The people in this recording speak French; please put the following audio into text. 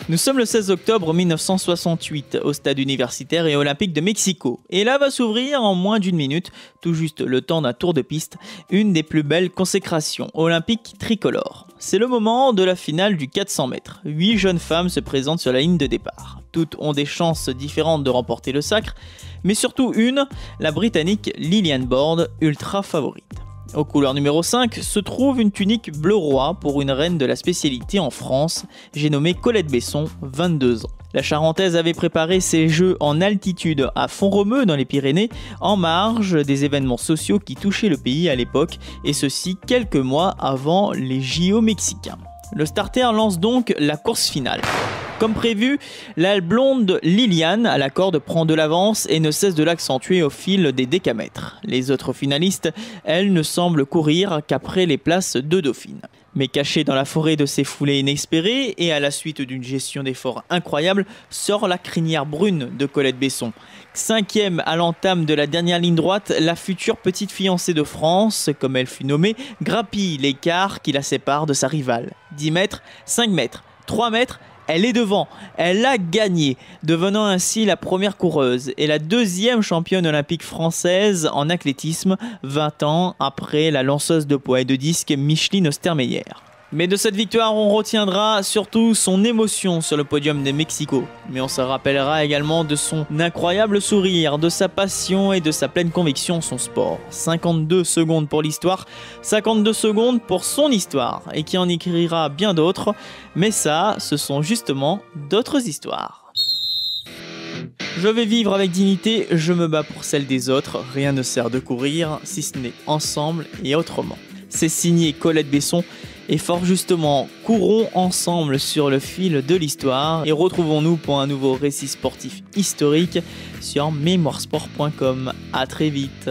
Nous sommes le 16 octobre 1968 au stade universitaire et olympique de Mexico. Et là va s'ouvrir en moins d'une minute, tout juste le temps d'un tour de piste, une des plus belles consécrations olympiques tricolores. C'est le moment de la finale du 400 mètres. 8 jeunes femmes se présentent sur la ligne de départ. Toutes ont des chances différentes de remporter le sacre, mais surtout une, la Britannique Liliane Borde, ultra favorite. Aux couleurs numéro 5 se trouve une tunique bleu roi pour une reine de la spécialité en France, j'ai nommé Colette Besson, 22 ans. La Charentaise avait préparé ses jeux en altitude à Font-Romeu dans les Pyrénées, en marge des événements sociaux qui touchaient le pays à l'époque, et ceci quelques mois avant les JO mexicains. Le starter lance donc la course finale. Comme prévu, la blonde Liliane à la corde prend de l'avance et ne cesse de l'accentuer au fil des décamètres. Les autres finalistes, elles, ne semblent courir qu'après les places de Dauphine. Mais cachée dans la forêt de ces foulées inespérées et à la suite d'une gestion d'efforts incroyable, sort la crinière brune de Colette Besson. 5e à l'entame de la dernière ligne droite, la future petite fiancée de France, comme elle fut nommée, grappille l'écart qui la sépare de sa rivale. 10 mètres, 5 mètres, 3 mètres, elle est devant, elle a gagné, devenant ainsi la première coureuse et la deuxième championne olympique française en athlétisme, 20 ans après la lanceuse de poids et de disque Micheline Ostermeyer. Mais de cette victoire, on retiendra surtout son émotion sur le podium de Mexico. Mais on se rappellera également de son incroyable sourire, de sa passion et de sa pleine conviction en son sport. 52 secondes pour l'histoire, 52 secondes pour son histoire, et qui en écrira bien d'autres. Mais ça, ce sont justement d'autres histoires. Je vais vivre avec dignité, je me bats pour celle des autres, rien ne sert de courir, si ce n'est ensemble et autrement. C'est signé Colette Besson. Et fort justement, courons ensemble sur le fil de l'histoire et retrouvons-nous pour un nouveau récit sportif historique sur mémoiresport.com. À très vite.